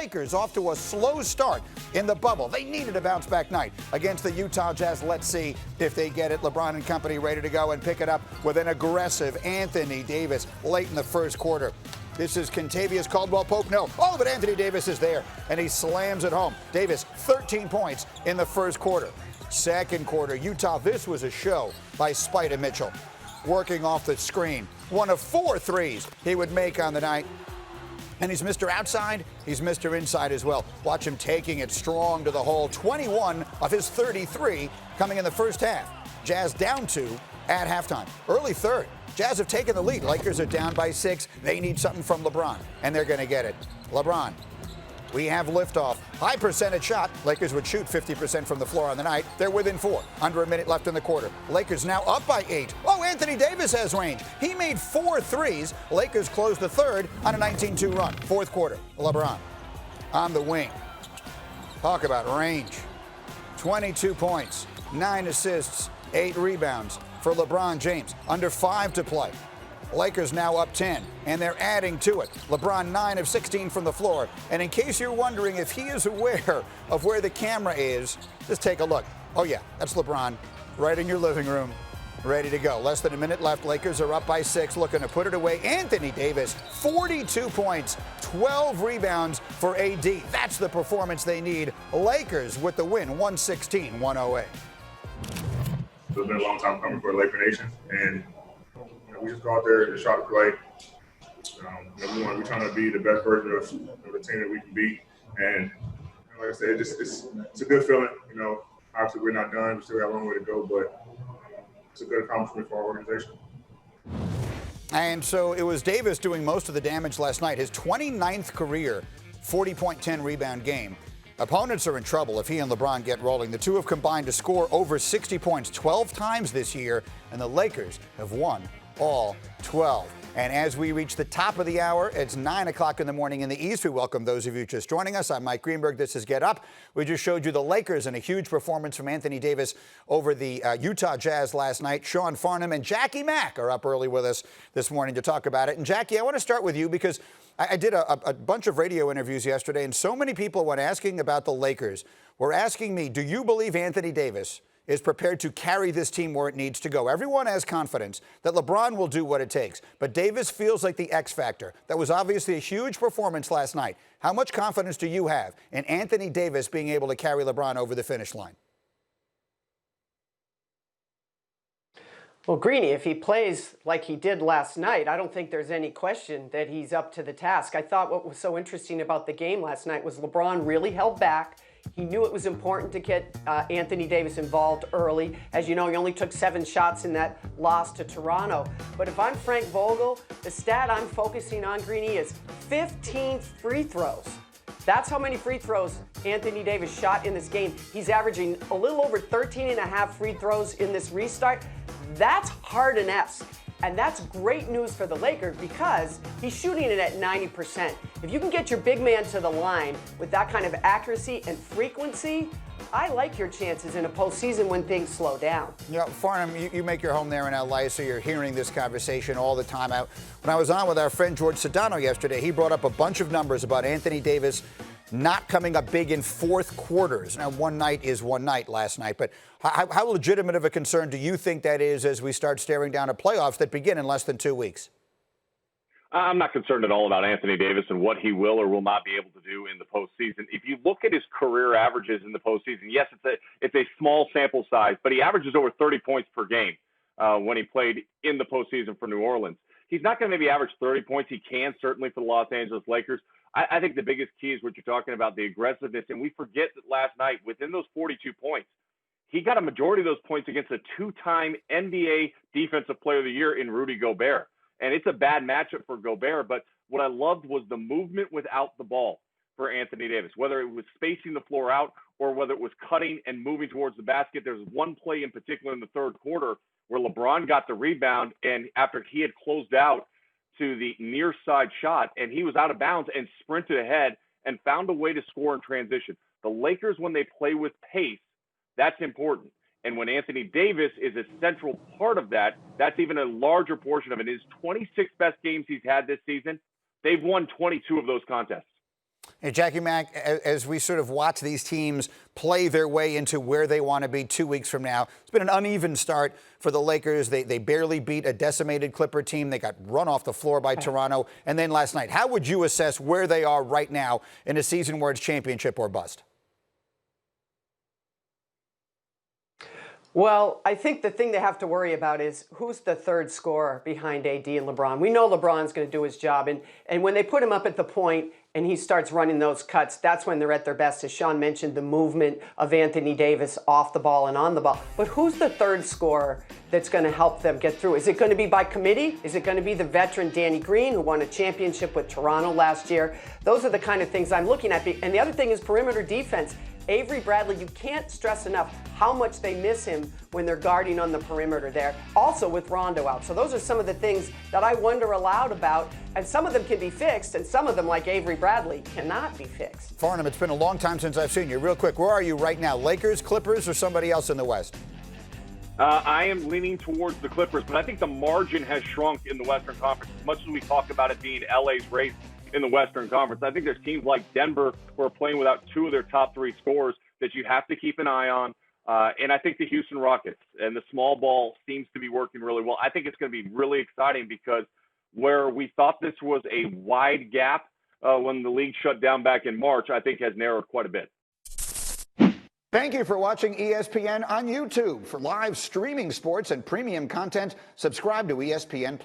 Lakers off to a slow start in the bubble. They needed a bounce-back night against the Utah Jazz. Let's see if they get it. LeBron and company ready to go and pick it up with an aggressive Anthony Davis late in the first quarter. This is Kentavious Caldwell-Pope. No. Oh, but Anthony Davis is there, and he slams it home. Davis, 13 points in the first quarter. Second quarter, Utah, this was a show by Spida Mitchell. Working off the screen. One of 4 threes he would make on the night. And he's Mr. Outside, he's Mr. Inside as well. Watch him taking it strong to the hole. 21 of his 33 coming in the first half. Jazz down 2 at halftime. Early third. Jazz have taken the lead. Lakers are down by 6. They need something from LeBron, and they're going to get it. LeBron, we have liftoff. High percentage shot. Lakers would shoot 50% from the floor on the night. They're within 4. Under a minute left in the quarter. Lakers now up by 8. Oh, Anthony Davis has range. He made 4 threes. Lakers close the third on a 19-2 run. Fourth quarter. LeBron on the wing. Talk about range. 22 points, 9 assists, 8 rebounds for LeBron James. Under 5 to play. Lakers now up 10, and they're adding to it. LeBron 9 of 16 from the floor. And in case you're wondering if he is aware of where the camera is, just take a look. Oh, yeah, that's LeBron right in your living room, ready to go. Less than a minute left. Lakers are up by 6, looking to put it away. Anthony Davis, 42 points, 12 rebounds for AD. That's the performance they need. Lakers with the win, 116-108. It's been a long time coming for Laker Nation, and we just go out there and try to play. We're trying to be the best version of the team that we can be, and like I said, it's a good feeling. Obviously we're not done; we still got a long way to go, but it's a good accomplishment for our organization. And so it was Davis doing most of the damage last night. His 29th career 40-point, 10-rebound game. Opponents are in trouble if he and LeBron get rolling. The two have combined to score over 60 points 12 times this year, and the Lakers have won all 12. And as we reach the top of the hour, it's 9 o'clock in the morning in the East. We welcome those of you just joining us. I'm Mike Greenberg. This is Get Up. We just showed you the Lakers and a huge performance from Anthony Davis over the Utah Jazz last night. Sean Farnham and Jackie Mack are up early with us this morning to talk about it. And Jackie, I want to start with you because I did a bunch of radio interviews yesterday, and so many people, when asking about the Lakers, were asking me, do you believe Anthony Davis is prepared to carry this team where it needs to go? Everyone has confidence that LeBron will do what it takes, but Davis feels like the X factor. That was obviously a huge performance last night. How much confidence do you have in Anthony Davis being able to carry LeBron over the finish line? Well, Greeny, if he plays like he did last night, I don't think there's any question that he's up to the task. I thought what was so interesting about the game last night was LeBron really held back. He knew it was important to get Anthony Davis involved early. As you know, he only took 7 shots in that loss to Toronto. But if I'm Frank Vogel, the stat I'm focusing on, Greeny, is 15 free throws. That's how many free throws Anthony Davis shot in this game. He's averaging a little over 13.5 free throws in this restart. That's Harden-esque. And that's great news for the Lakers because he's shooting it at 90%. If you can get your big man to the line with that kind of accuracy and frequency, I like your chances in a postseason when things slow down. Yeah, Farnham, you make your home there in LA, so you're hearing this conversation all the time. When I was on with our friend George Sedano yesterday, he brought up a bunch of numbers about Anthony Davis not coming up big in fourth quarters. Now, one night is one night last night, but how legitimate of a concern do you think that is as we start staring down at playoffs that begin in less than 2 weeks? I'm not concerned at all about Anthony Davis and what he will or will not be able to do in the postseason. If you look at his career averages in the postseason, yes, it's a small sample size, but he averages over 30 points per game when he played in the postseason for New Orleans. He's not going to maybe average 30 points. He can certainly for the Los Angeles Lakers. I think the biggest key is what you're talking about, the aggressiveness. And we forget that last night, within those 42 points, he got a majority of those points against a 2-time NBA Defensive Player of the Year in Rudy Gobert. And it's a bad matchup for Gobert. But what I loved was the movement without the ball for Anthony Davis, whether it was spacing the floor out or whether it was cutting and moving towards the basket. There's one play in particular in the third quarter where LeBron got the rebound, and after he had closed out to the near side shot, and he was out of bounds and sprinted ahead and found a way to score in transition. The Lakers, when they play with pace, that's important. And when Anthony Davis is a central part of that, that's even a larger portion of it. His 26 best games he's had this season, they've won 22 of those contests. Hey, Jackie Mack, as we sort of watch these teams play their way into where they want to be 2 weeks from now, it's been an uneven start for the Lakers. They barely beat a decimated Clipper team. They got run off the floor by Toronto. And then last night, how would you assess where they are right now in a season where it's championship or bust? Well, I think the thing they have to worry about is who's the third scorer behind AD and LeBron. We know LeBron's going to do his job. And when they put him up at the point and he starts running those cuts, that's when they're at their best. As Sean mentioned, the movement of Anthony Davis off the ball and on the ball. But who's the third scorer that's going to help them get through? Is it going to be by committee? Is it going to be the veteran Danny Green, who won a championship with Toronto last year? Those are the kind of things I'm looking at. And the other thing is perimeter defense. Avery Bradley, you can't stress enough how much they miss him when they're guarding on the perimeter there. Also with Rondo out. So those are some of the things that I wonder aloud about. And some of them can be fixed, and some of them, like Avery Bradley, cannot be fixed. Farnham, it's been a long time since I've seen you. Real quick, where are you right now? Lakers, Clippers, or somebody else in the West? I am leaning towards the Clippers, but I think the margin has shrunk in the Western Conference. As much as we talk about it being LA's race in the Western Conference, I think there's teams like Denver who are playing without two of their top three scorers that you have to keep an eye on. And I think the Houston Rockets and the small ball seems to be working really well. I think it's going to be really exciting because where we thought this was a wide gap when the league shut down back in March, I think has narrowed quite a bit. Thank you for watching ESPN on YouTube. For live streaming sports and premium content, subscribe to ESPN+.